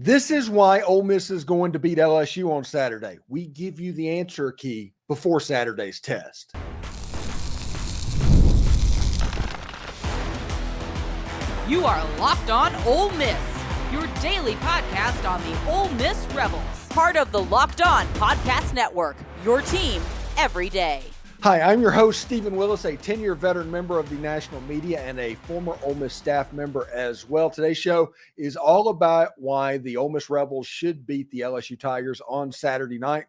This is why Ole Miss is going to beat LSU on Saturday. We give you the answer key before Saturday's test. You are Locked On Ole Miss, your daily podcast on the Ole Miss Rebels. Part of the Locked On Podcast Network, your team every day. Hi, I'm your host, Steven Willis, a 10-year veteran member of the national media and a former Ole Miss staff member as well. Today's show is all about why the Ole Miss Rebels should beat the LSU Tigers on Saturday night.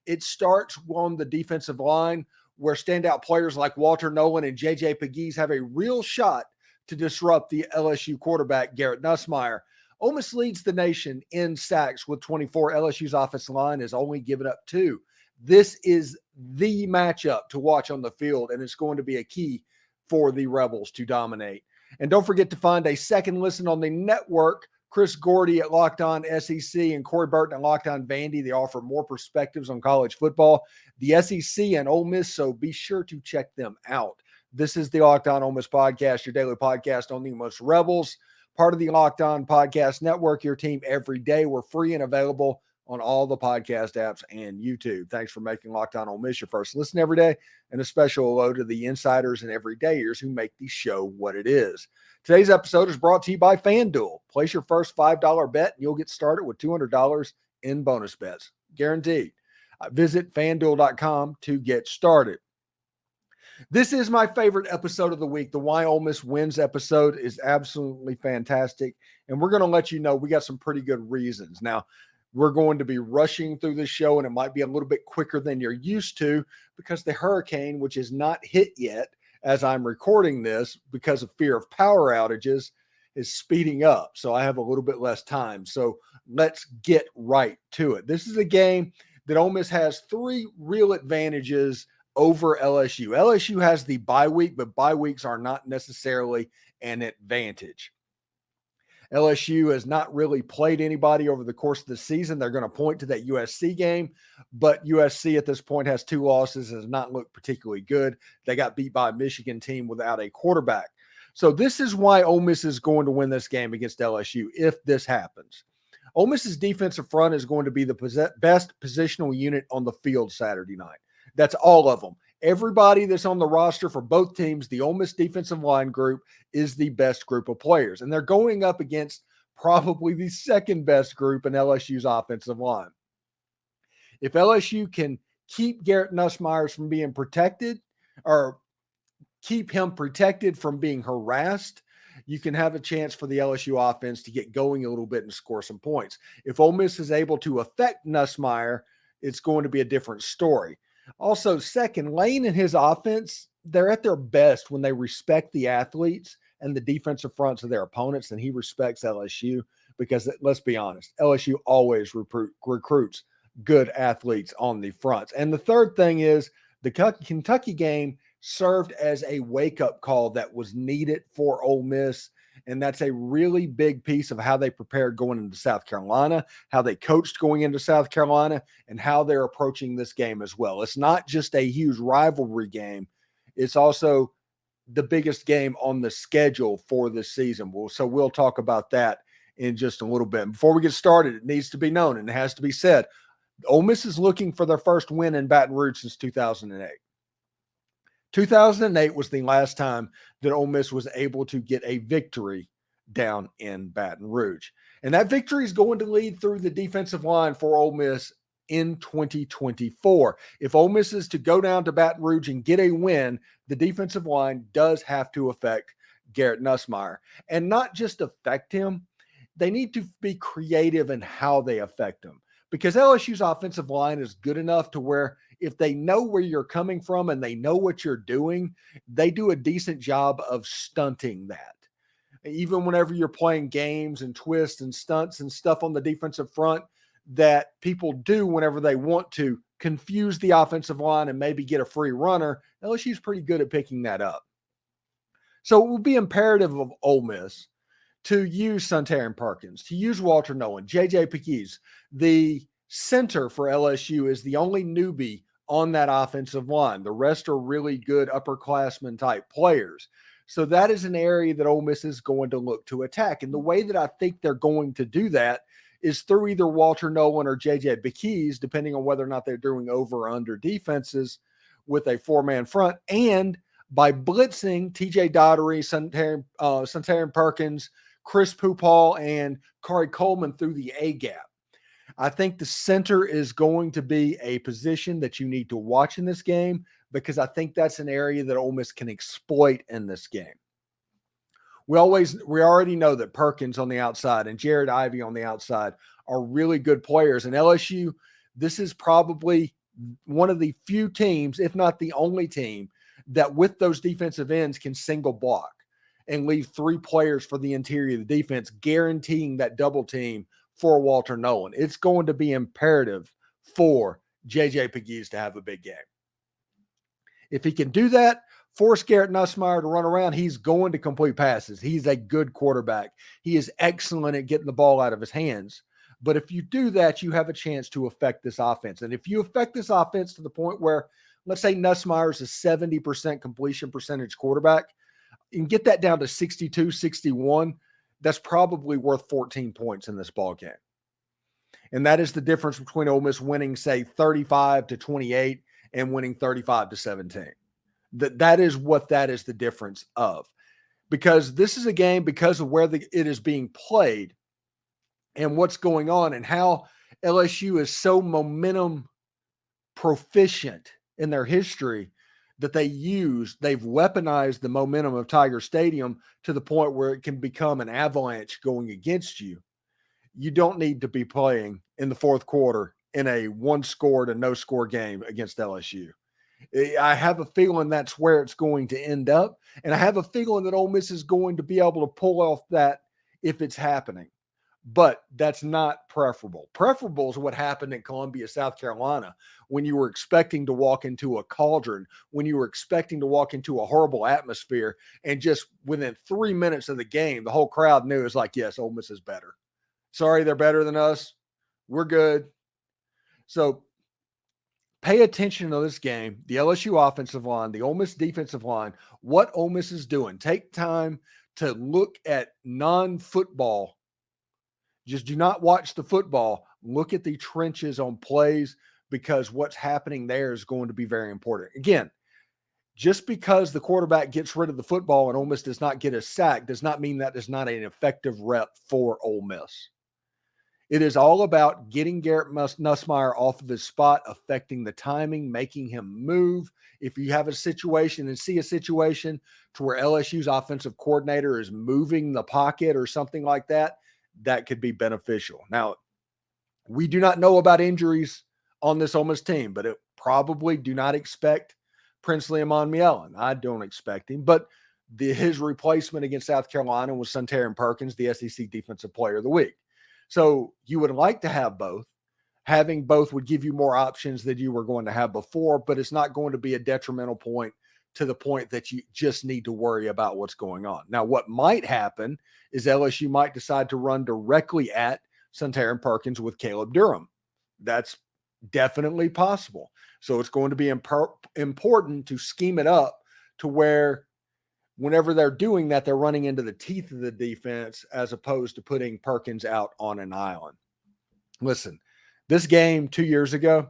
It starts on the defensive line, where standout players like Walter Nolan and J.J. Pegues have a real shot to disrupt the LSU quarterback, Garrett Nussmeyer. Ole Miss leads the nation in sacks with 24. LSU's offensive line has only given up 2. This is the matchup to watch on the field, and it's going to be a key for the Rebels to dominate. And don't forget to find a second listen on the network. Chris Gordy at Locked On SEC and Corey Burton at Locked On Vandy. They offer more perspectives on college football, the SEC and Ole Miss, so be sure to check them out. This is the Locked On Ole Miss podcast, your daily podcast on the Ole Miss Rebels, part of the Locked On Podcast Network, your team every day. We're free and available on all the podcast apps and YouTube. Thanks for making Locked On Ole Miss your first listen every day, and a special hello to the insiders and everydayers who make the show what it is. Today's episode is brought to you by FanDuel. Place your first $5 bet, and you'll get started with $200 in bonus bets. Guaranteed. Visit FanDuel.com to get started. This is my favorite episode of the week. The Why Ole Miss Wins episode is absolutely fantastic, and we're going to let you know we got some pretty good reasons. Now, we're going to be rushing through this show, and it might be a little bit quicker than you're used to because the hurricane, which is not hit yet as I'm recording this because of fear of power outages, is speeding up. So I have a little bit less time. So let's get right to it. This is a game that Ole Miss has 3 real advantages over LSU. LSU has the bye week, but bye weeks are not necessarily an advantage. LSU has not really played anybody over the course of the season. They're going to point to that USC game, but USC at this point has 2 losses and has not looked particularly good. They got beat by a Michigan team without a quarterback. So this is why Ole Miss is going to win this game against LSU if this happens. Ole Miss's defensive front is going to be the best positional unit on the field Saturday night. That's all of them. Everybody that's on the roster for both teams, the Ole Miss defensive line group, is the best group of players. And they're going up against probably the second best group in LSU's offensive line. If LSU can keep Garrett Nussmeyer from being protected, or keep him protected from being harassed, you can have a chance for the LSU offense to get going a little bit and score some points. If Ole Miss is able to affect Nussmeyer, it's going to be a different story. Also, second, Lane and his offense, they're at their best when they respect the athletes and the defensive fronts of their opponents, and he respects LSU because, let's be honest, LSU always recruits good athletes on the fronts. And the third thing is the Kentucky game served as a wake-up call that was needed for Ole Miss, and that's a really big piece of how they prepared going into South Carolina, how they coached going into South Carolina, and how they're approaching this game as well. It's not just a huge rivalry game. It's also the biggest game on the schedule for this season. So we'll talk about that in just a little bit. Before we get started, it needs to be known, and it has to be said, Ole Miss is looking for their first win in Baton Rouge since 2008. 2008 was the last time that Ole Miss was able to get a victory down in Baton Rouge. And that victory is going to lead through the defensive line for Ole Miss in 2024. If Ole Miss is to go down to Baton Rouge and get a win, the defensive line does have to affect Garrett Nussmeyer. And not just affect him, they need to be creative in how they affect him. Because LSU's offensive line is good enough to where if they know where you're coming from and they know what you're doing, they do a decent job of stunting that. Even whenever you're playing games and twists and stunts and stuff on the defensive front that people do whenever they want to confuse the offensive line and maybe get a free runner, LSU's pretty good at picking that up. So it will be imperative of Ole Miss to use Suntarine Perkins, to use Walter Nolan, J.J. Pegues. The center for LSU is the only newbie on that offensive line. The rest are really good upperclassmen type players. So that is an area that Ole Miss is going to look to attack. And the way that I think they're going to do that is through either Walter Nolan or JJ Bekeys, depending on whether or not they're doing over or under defenses with a 4-man front, and by blitzing TJ Daugherty, Suntarine Perkins, Chris Pupal, and Kari Coleman through the A gap. I think the center is going to be a position that you need to watch in this game, because I think that's an area that Ole Miss can exploit in this game. We already know that Perkins on the outside and Jared Ivey on the outside are really good players. And LSU, this is probably one of the few teams, if not the only team, that with those defensive ends can single block and leave 3 players for the interior of the defense, guaranteeing that double team for Walter Nolan. It's going to be imperative for JJ Pegues to have a big game. If he can do that, force Garrett Nussmeyer to run around, he's going to complete passes. He's a good quarterback. He is excellent at getting the ball out of his hands. But if you do that, you have a chance to affect this offense. And if you affect this offense to the point where, let's say Nussmeyer is a 70% completion percentage quarterback, and get that down to 62, 61, that's probably worth 14 points in this ball game. And that is the difference between Ole Miss winning, say, 35-28 and winning 35-17. That is what that is the difference of. Because this is a game, because of where it is being played and what's going on and how LSU is so momentum proficient in their history, that they've weaponized the momentum of Tiger Stadium to the point where it can become an avalanche going against you. You don't need to be playing in the fourth quarter in a 1-score to no-score game against LSU. I have a feeling that's where it's going to end up, and I have a feeling that Ole Miss is going to be able to pull off that if it's happening. But that's not preferable. Preferable is what happened in Columbia, South Carolina, when you were expecting to walk into a cauldron, when you were expecting to walk into a horrible atmosphere, and just within 3 minutes of the game, the whole crowd knew, it's like, yes, Ole Miss is better. Sorry, they're better than us. We're good. So pay attention to this game, the LSU offensive line, the Ole Miss defensive line, what Ole Miss is doing. Take time to look at non-football. Just do not watch the football. Look at the trenches on plays, because what's happening there is going to be very important. Again, just because the quarterback gets rid of the football and Ole Miss does not get a sack does not mean that is not an effective rep for Ole Miss. It is all about getting Garrett Nussmeyer off of his spot, affecting the timing, making him move. If you have a situation and see a situation to where LSU's offensive coordinator is moving the pocket or something like that, that could be beneficial. Now, we do not know about injuries on this Ole Miss team, but it probably do not expect Princely Amon-Mielen. I don't expect him, but his replacement against South Carolina was Suntarine Perkins, the SEC Defensive Player of the Week. So you would like to have both. Having both would give you more options than you were going to have before, but it's not going to be a detrimental point to the point that you just need to worry about what's going on. Now, what might happen is LSU might decide to run directly at Suntarine Perkins with Caleb Durham. That's definitely possible. So it's going to be important to scheme it up to where whenever they're doing that, they're running into the teeth of the defense as opposed to putting Perkins out on an island. Listen, this game 2 years ago,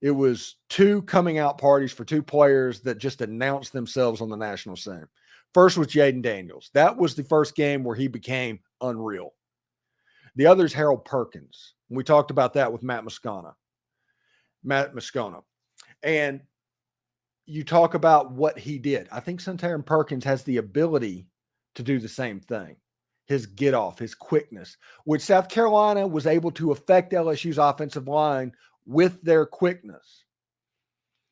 it was 2 coming out parties for 2 players that just announced themselves on the national scene. First was Jaden Daniels. That was the first game where he became unreal. The other is Harold Perkins. We talked about that with Matt Moscona. And you talk about what he did. I think Suntarine Perkins has the ability to do the same thing. His get off, his quickness, which South Carolina was able to affect LSU's offensive line with their quickness.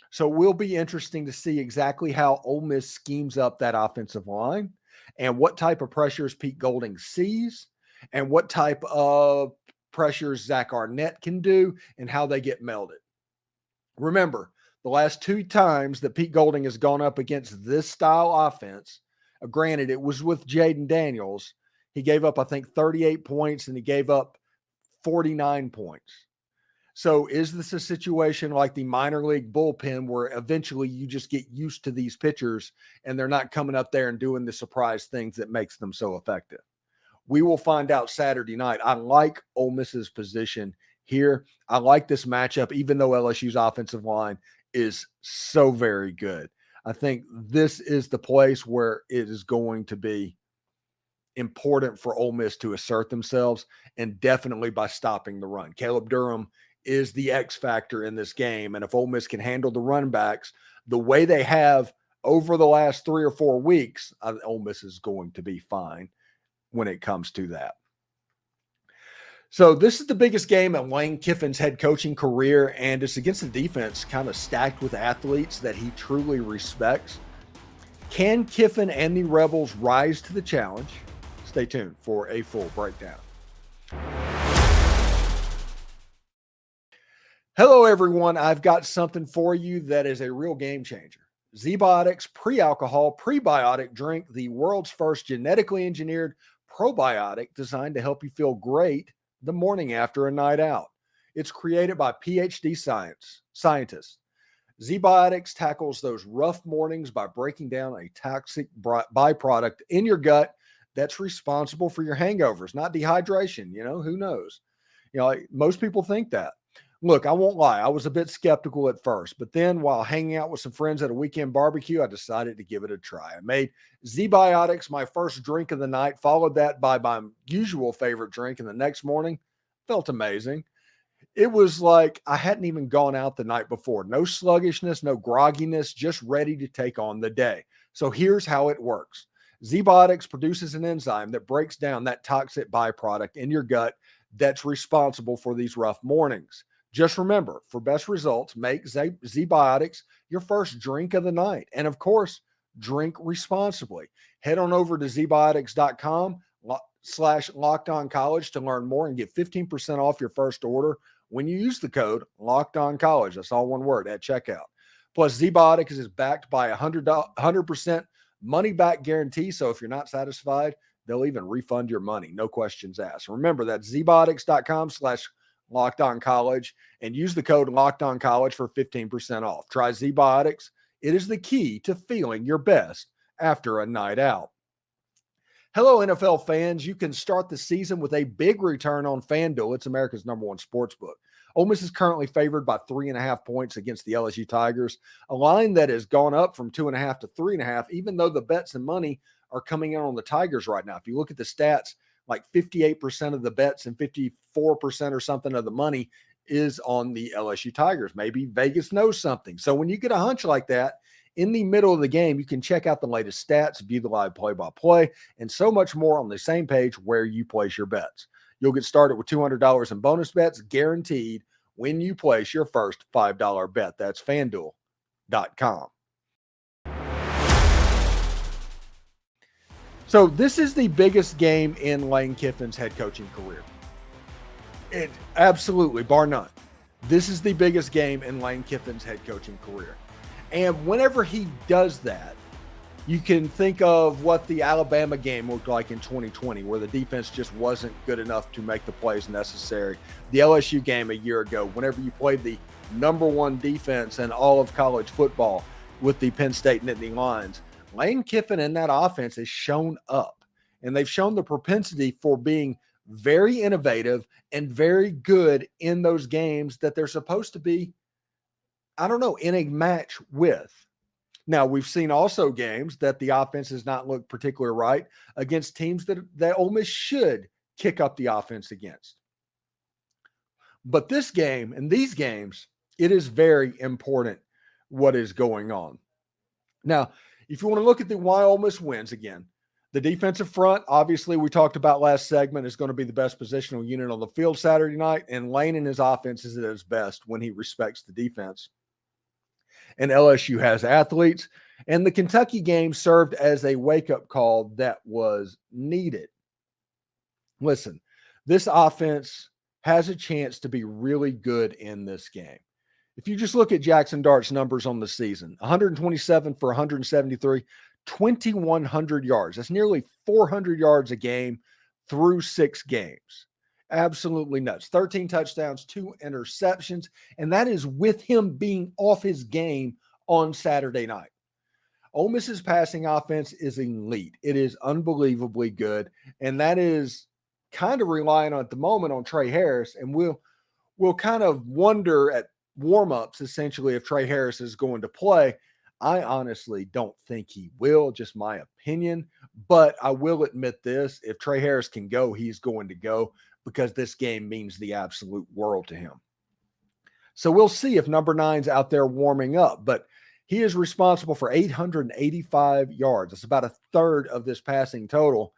So it will be interesting to see exactly how Ole Miss schemes up that offensive line and what type of pressures Pete Golding sees and what type of pressures Zach Arnett can do and how they get melded. Remember, the last 2 times that Pete Golding has gone up against this style offense, granted, it was with Jaden Daniels. He gave up, I think, 38 points and he gave up 49 points. So is this a situation like the minor league bullpen where eventually you just get used to these pitchers and they're not coming up there and doing the surprise things that makes them so effective? We will find out Saturday night. I like Ole Miss's position here. I like this matchup, even though LSU's offensive line is so very good. I think this is the place where it is going to be important for Ole Miss to assert themselves, and definitely by stopping the run. Caleb Durham is the X factor in this game, and if Ole Miss can handle the run backs the way they have over the last 3 or 4 weeks, Ole Miss is going to be fine when it comes to that. So this is the biggest game in Lane Kiffin's head coaching career, and it's against a defense kind of stacked with athletes that he truly respects. Can Kiffin and the Rebels rise to the challenge? Stay tuned for a full breakdown. Hello, everyone. I've got something for you that is a real game changer. ZBiotics pre-alcohol prebiotic drink, the world's first genetically engineered probiotic designed to help you feel great the morning after a night out. It's created by PhD scientists. ZBiotics tackles those rough mornings by breaking down a toxic byproduct in your gut that's responsible for your hangovers, not dehydration. Who knows? Most people think that. Look, I won't lie. I was a bit skeptical at first, but then while hanging out with some friends at a weekend barbecue, I decided to give it a try. I made ZBiotics my first drink of the night, followed that by my usual favorite drink, and the next morning felt amazing. It was like I hadn't even gone out the night before. No sluggishness, no grogginess, just ready to take on the day. So here's how it works. ZBiotics produces an enzyme that breaks down that toxic byproduct in your gut that's responsible for these rough mornings. Just remember, for best results, make ZBiotics your first drink of the night. And of course, drink responsibly. Head on over to zbiotics.com/LockedOnCollege to learn more and get 15% off your first order when you use the code LockedOnCollege. That's all one word at checkout. Plus, ZBiotics is backed by a 100% money-back guarantee. So if you're not satisfied, they'll even refund your money. No questions asked. Remember, that's zbiotics.com/LockedOnCollege and use the code LockedOnCollege for 15% off. Try ZBiotics. It is the key to feeling your best after a night out. Hello, NFL fans. You can start the season with a big return on FanDuel. It's America's #1 sportsbook. Ole Miss is currently favored by 3.5 points against the LSU Tigers, a line that has gone up from 2.5 to 3.5, even though the bets and money are coming in on the Tigers right now. If you look at the stats, like 58% of the bets and 54% or something of the money is on the LSU Tigers. Maybe Vegas knows something. So when you get a hunch like that in the middle of the game, you can check out the latest stats, view the live play-by-play, and so much more on the same page where you place your bets. You'll get started with $200 in bonus bets guaranteed when you place your first $5 bet. That's FanDuel.com. So this is the biggest game in Lane Kiffin's head coaching career. It absolutely, bar none. This is the biggest game in Lane Kiffin's head coaching career. And whenever he does that, you can think of what the Alabama game looked like in 2020, where the defense just wasn't good enough to make the plays necessary. The LSU game a year ago, whenever you played the #1 defense in all of college football with the Penn State Nittany Lions, Lane Kiffin and that offense has shown up, and they've shown the propensity for being very innovative and very good in those games that they're supposed to be, in a match with. Now, we've seen also games that the offense has not looked particularly right against teams that Ole Miss should kick up the offense against. But this game and these games, it is very important what is going on. Now, if you want to look at the why Ole Miss wins again, the defensive front, obviously we talked about last segment, is going to be the best positional unit on the field Saturday night, and Lane and his offense is at his best when he respects the defense. And LSU has athletes, and the Kentucky game served as a wake-up call that was needed. Listen, this offense has a chance to be really good in this game. If you just look at Jackson Dart's numbers on the season, 127 for 173, 2,100 yards. That's nearly 400 yards a game through 6 games. Absolutely nuts. 13 touchdowns, 2 interceptions, and that is with him being off his game on Saturday night. Ole Miss's passing offense is elite. It is unbelievably good, and that is kind of relying on at the moment on Trey Harris, and we'll kind of wonder at warmups essentially if Trey Harris is going to play. I honestly don't think he will, just my opinion, but I will admit this, if Trey Harris can go, he's going to go because this game means the absolute world to him. So we'll see if number 9's out there warming up, but he is responsible for 885 yards. That's about a third of this passing total.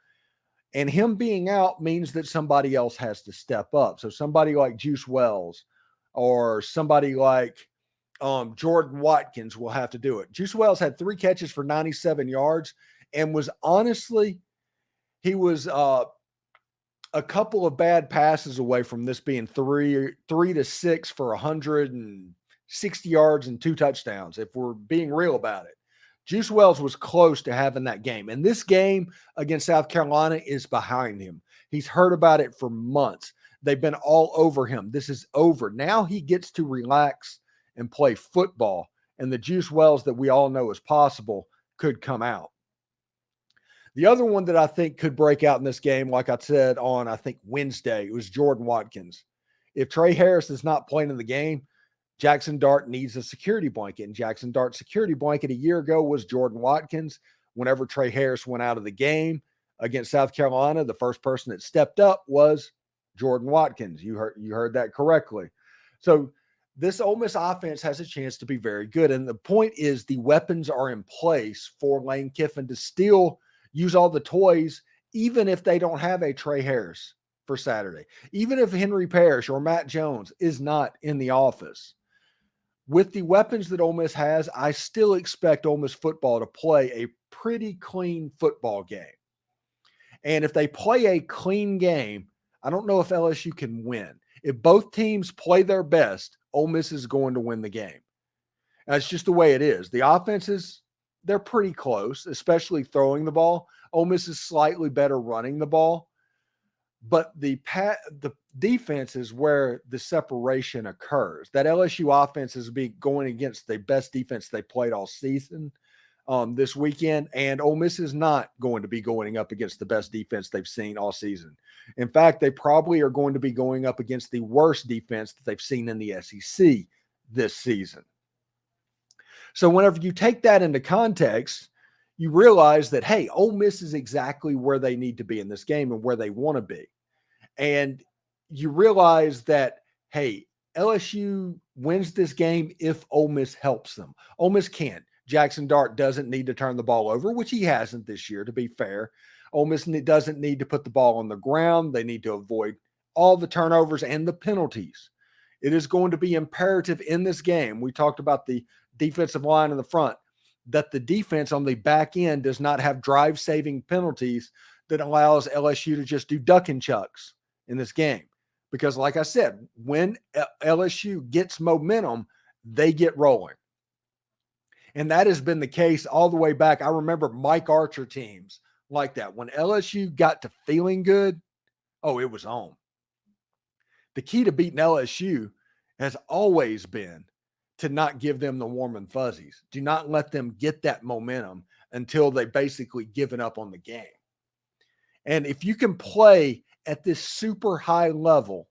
And him being out means that somebody else has to step up. So somebody like Juice Wells or somebody like Jordan Watkins will have to do it. Juice Wells had 3 catches for 97 yards and was honestly, he was a couple of bad passes away from this being 3 to 6 for 160 yards and 2 touchdowns, if we're being real about it. Juice Wells was close to having that game. And this game against South Carolina is behind him. He's heard about it for months. They've been all over him. This is over. Now he gets to relax and play football. And the Juice Wells that we all know is possible could come out. The other one that I think could break out in this game, like I said on, I think, Wednesday, it was Jordan Watkins. If Trey Harris is not playing in the game, Jackson Dart needs a security blanket. And Jackson Dart's security blanket a year ago was Jordan Watkins. Whenever Trey Harris went out of the game against South Carolina, the first person that stepped up was Jordan Watkins. You heard that correctly. So this Ole Miss offense has a chance to be very good. And the point is the weapons are in place for Lane Kiffin to still use all the toys, even if they don't have a Trey Harris for Saturday, even if Henry Parrish or Matt Jones is not in the office. With the weapons that Ole Miss has, I still expect Ole Miss football to play a pretty clean football game. And if they play a clean game, I don't know if LSU can win. If both teams play their best, Ole Miss is going to win the game. That's just the way it is. The offenses, they're pretty close, especially throwing the ball. Ole Miss is slightly better running the ball. But the defense is where the separation occurs. That LSU offense is going against the best defense they played all season this weekend, and Ole Miss is not going to be going up against the best defense they've seen all season. In fact, they probably are going to be going up against the worst defense that they've seen in the SEC this season. So whenever you take that into context, you realize that, hey, Ole Miss is exactly where they need to be in this game and where they want to be. And you realize that, hey, LSU wins this game if Ole Miss helps them. Ole Miss can't. Jackson Dart doesn't need to turn the ball over, which he hasn't this year, to be fair. Ole Miss doesn't need to put the ball on the ground. They need to avoid all the turnovers and the penalties. It is going to be imperative in this game. We talked about the defensive line in the front, that the defense on the back end does not have drive-saving penalties that allows LSU to just do duck and chucks in this game. Because like I said, when LSU gets momentum, they get rolling. And that has been the case all the way back. I remember Mike Archer teams like that. When LSU got to feeling good, oh, it was on. The key to beating LSU has always been to not give them the warm and fuzzies. Do not let them get that momentum until they basically given up on the game. And if you can play at this super high level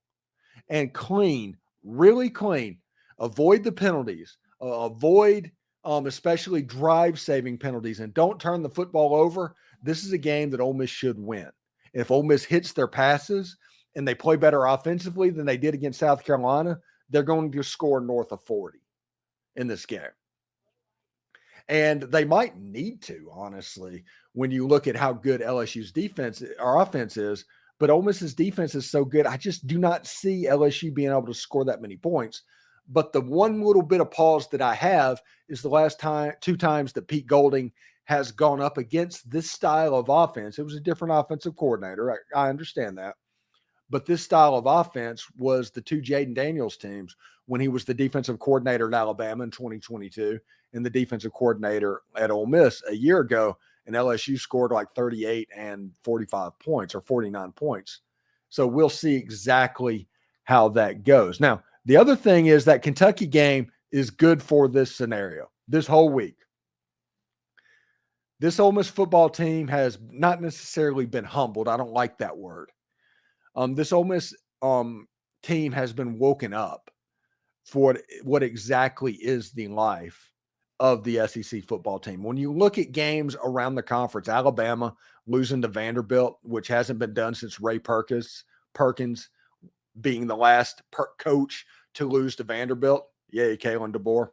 and clean, really clean, avoid the penalties, avoid especially drive-saving penalties, and don't turn the football over, this is a game that Ole Miss should win. If Ole Miss hits their passes and they play better offensively than they did against South Carolina, they're going to score north of 40 in this game. And they might need to, honestly, when you look at how good LSU's defense or offense is. But Ole Miss's defense is so good, I just do not see LSU being able to score that many points. But the one little bit of pause that I have is the last 2 times that Pete Golding has gone up against this style of offense. It was a different offensive coordinator. I understand that. But this style of offense was the 2 Jaden Daniels teams when he was the defensive coordinator at Alabama in 2022 and the defensive coordinator at Ole Miss a year ago. And LSU scored like 38 and 45 points or 49 points. So we'll see exactly how that goes. Now, the other thing is that Kentucky game is good for this scenario, this whole week. This Ole Miss football team has not necessarily been humbled. I don't like that word. This Ole Miss team has been woken up for what exactly is the life of the SEC football team. When you look at games around the conference, Alabama losing to Vanderbilt, which hasn't been done since Ray Perkins being the last coach to lose to Vanderbilt. Yay, Kalen DeBoer.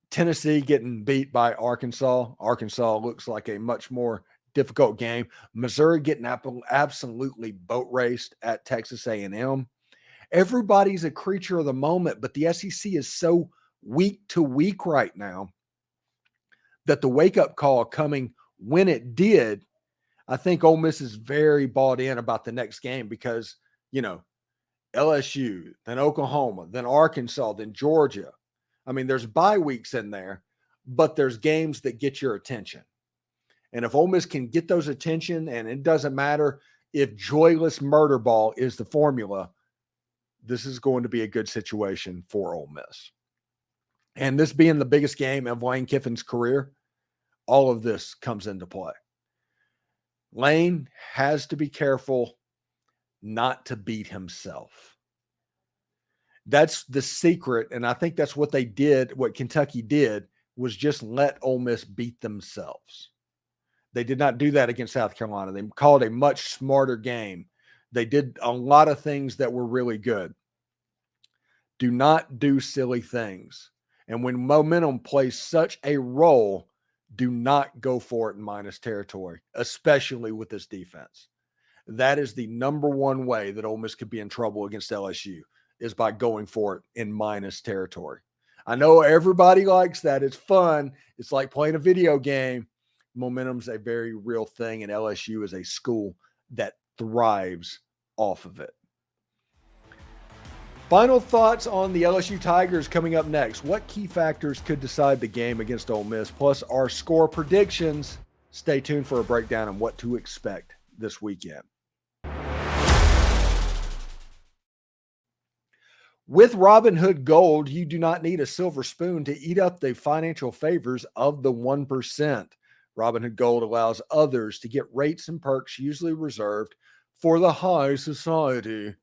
Tennessee getting beat by Arkansas. Arkansas looks like a much more difficult game. Missouri getting absolutely boat raced at Texas A&M. Everybody's a creature of the moment, but the SEC is so week to week right now that the wake-up call coming when it did, I think Ole Miss is very bought in about the next game because, LSU, then Oklahoma, then Arkansas, then Georgia. I mean, there's bye weeks in there, but there's games that get your attention. And if Ole Miss can get those attention, and it doesn't matter if joyless murder ball is the formula, this is going to be a good situation for Ole Miss. And this being the biggest game of Lane Kiffin's career, all of this comes into play. Lane has to be careful not to beat himself. That's the secret, and I think that's what they did, what Kentucky did, was just let Ole Miss beat themselves. They did not do that against South Carolina. They called a much smarter game. They did a lot of things that were really good. Do not do silly things. And when momentum plays such a role, do not go for it in minus territory, especially with this defense. That is the number one way that Ole Miss could be in trouble against LSU, is by going for it in minus territory. I know everybody likes that. It's fun. It's like playing a video game. Momentum's a very real thing, and LSU is a school that thrives off of it. Final thoughts on the LSU Tigers coming up next. What key factors could decide the game against Ole Miss, plus our score predictions? Stay tuned for a breakdown on what to expect this weekend. With Robinhood Gold, you do not need a silver spoon to eat up the financial favors of the 1%. Robinhood Gold allows others to get rates and perks usually reserved for the high society.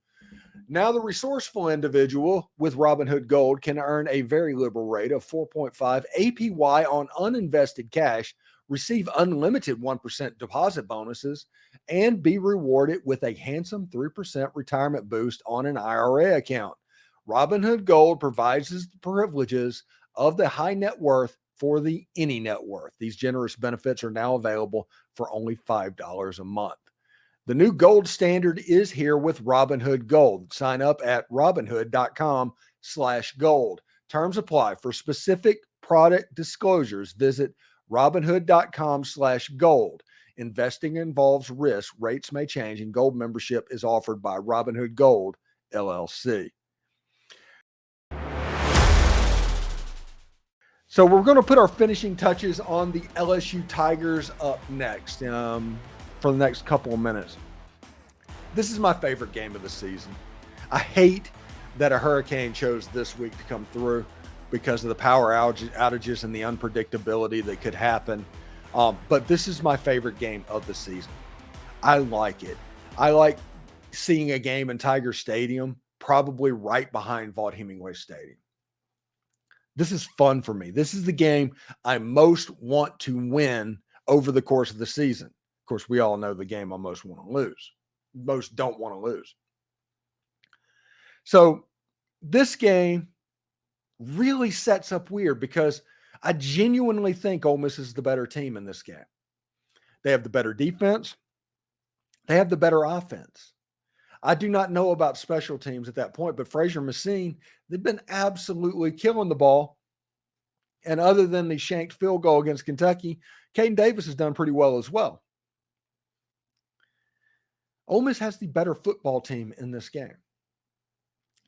Now, the resourceful individual with Robinhood Gold can earn a very liberal rate of 4.5 APY on uninvested cash, receive unlimited 1% deposit bonuses, and be rewarded with a handsome 3% retirement boost on an IRA account. Robinhood Gold provides the privileges of the high net worth for the any net worth. These generous benefits are now available for only $5 a month. The new gold standard is here with Robinhood Gold. Sign up at robinhood.com/gold. Terms apply. For specific product disclosures, visit robinhood.com/gold. Investing involves risk. Rates may change, and gold membership is offered by Robinhood Gold, LLC. So we're going to put our finishing touches on the LSU Tigers up next for the next couple of minutes. This is my favorite game of the season. I hate that a hurricane chose this week to come through because of the power outages and the unpredictability that could happen. But this is my favorite game of the season. I like it. I like seeing a game in Tiger Stadium, probably right behind Vaught Hemingway Stadium. This is fun for me. This is the game I most want to win over the course of the season. Of course, we all know the game I most want to lose. Most don't want to lose. So this game really sets up weird because I genuinely think Ole Miss is the better team in this game. They have the better defense. They have the better offense. I do not know about special teams at that point, but Frazier Messine, they've been absolutely killing the ball. And other than the shanked field goal against Kentucky, Caden Davis has done pretty well as well. Ole Miss has the better football team in this game.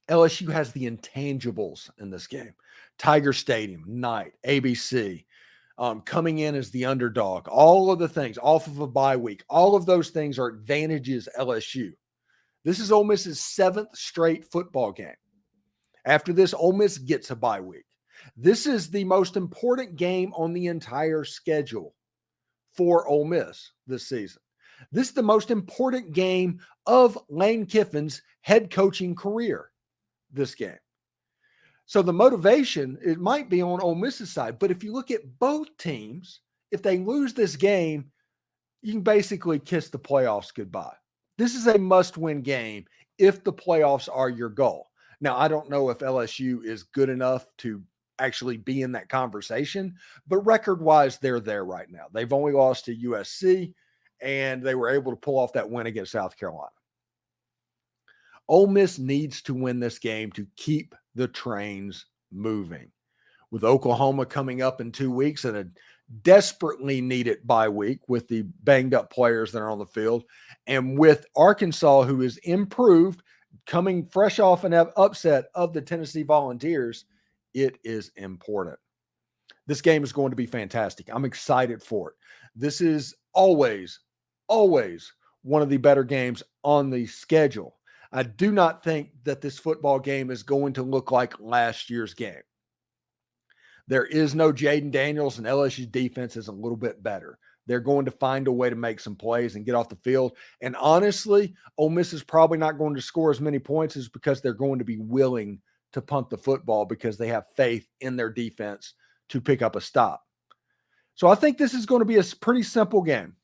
LSU has the intangibles in this game. Tiger Stadium, night, ABC, coming in as the underdog, all of the things off of a bye week. All of those things are advantages LSU. This is Ole Miss's 7th straight football game. After this, Ole Miss gets a bye week. This is the most important game on the entire schedule for Ole Miss this season. This is the most important game of Lane Kiffin's head coaching career, this game. So the motivation, it might be on Ole Miss's side, but if you look at both teams, if they lose this game, you can basically kiss the playoffs goodbye. This is a must-win game if the playoffs are your goal. Now, I don't know if LSU is good enough to actually be in that conversation, but record-wise, they're there right now. They've only lost to USC, and they were able to pull off that win against South Carolina. Ole Miss needs to win this game to keep the trains moving. With Oklahoma coming up in 2 weeks and a desperately needed bye week with the banged up players that are on the field, and with Arkansas, who is improved, coming fresh off an upset of the Tennessee Volunteers, it is important. This game is going to be fantastic. I'm excited for it. This is always one of the better games on the schedule. I do not think that this football game is going to look like last year's game. There is no Jaden Daniels, and LSU's defense is a little bit better. They're going to find a way to make some plays and get off the field. And honestly, Ole Miss is probably not going to score as many points as because they're going to be willing to punt the football because they have faith in their defense to pick up a stop. So I think this is going to be a pretty simple game.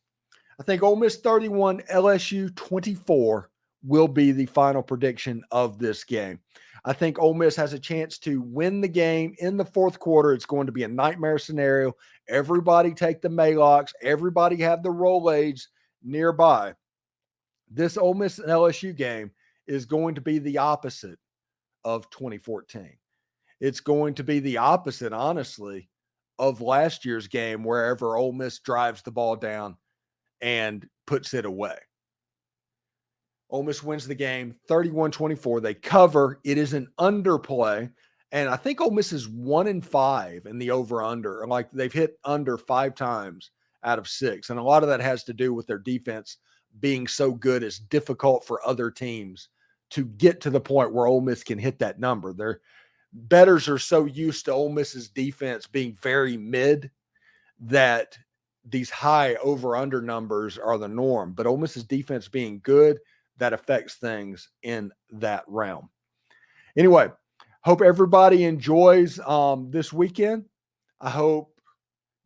I think Ole Miss 31, LSU 24 will be the final prediction of this game. I think Ole Miss has a chance to win the game in the fourth quarter. It's going to be a nightmare scenario. Everybody take the Maylocks. Everybody have the Rolaids nearby. This Ole Miss and LSU game is going to be the opposite of 2014. It's going to be the opposite, honestly, of last year's game, wherever Ole Miss drives the ball down and puts it away. Ole Miss wins the game 31-24. They cover. It is an underplay. And I think Ole Miss is 1-5 in the over-under. Like, they've hit under 5 times out of 6. And a lot of that has to do with their defense being so good, it's difficult for other teams to get to the point where Ole Miss can hit that number. Their bettors are so used to Ole Miss's defense being very mid that these high over-under numbers are the norm. But Ole Miss's defense being good, that affects things in that realm. Anyway, hope everybody enjoys this weekend. I hope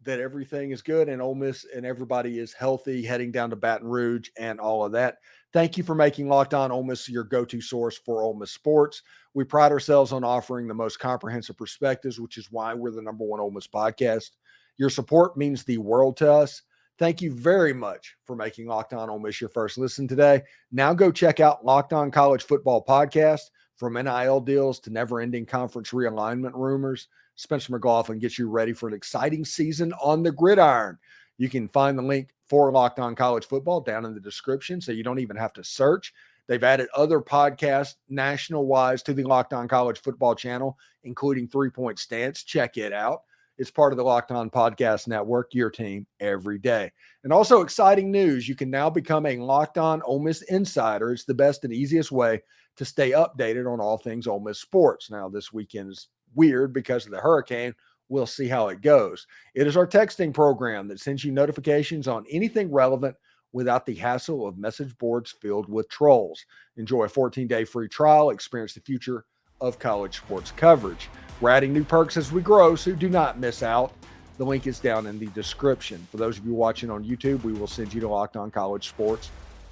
that everything is good and Ole Miss and everybody is healthy heading down to Baton Rouge and all of that. Thank you for making Locked On Ole Miss your go-to source for Ole Miss sports. We pride ourselves on offering the most comprehensive perspectives, which is why we're the #1 Ole Miss podcast. Your support means the world to us. Thank you very much for making Locked On Ole Miss your first listen today. Now go check out Locked On College Football Podcast. From NIL deals to never-ending conference realignment rumors, Spencer McLaughlin gets you ready for an exciting season on the gridiron. You can find the link for Locked On College Football down in the description, so you don't even have to search. They've added other podcasts national-wise to the Locked On College Football channel, including 3 Point Stance. Check it out. It's part of the Locked On Podcast Network, your team every day. And also exciting news, you can now become a Locked On Ole Miss Insider. It's the best and easiest way to stay updated on all things Ole Miss sports. Now, this weekend is weird because of the hurricane. We'll see how it goes. It is our texting program that sends you notifications on anything relevant without the hassle of message boards filled with trolls. Enjoy a 14-day free trial. Experience the future of college sports coverage. We're adding new perks as we grow, so do not miss out. The link is down in the description. For those of you watching on YouTube, we will send you to Locked On College Sports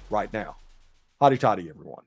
right now. Hotty toddy, everyone.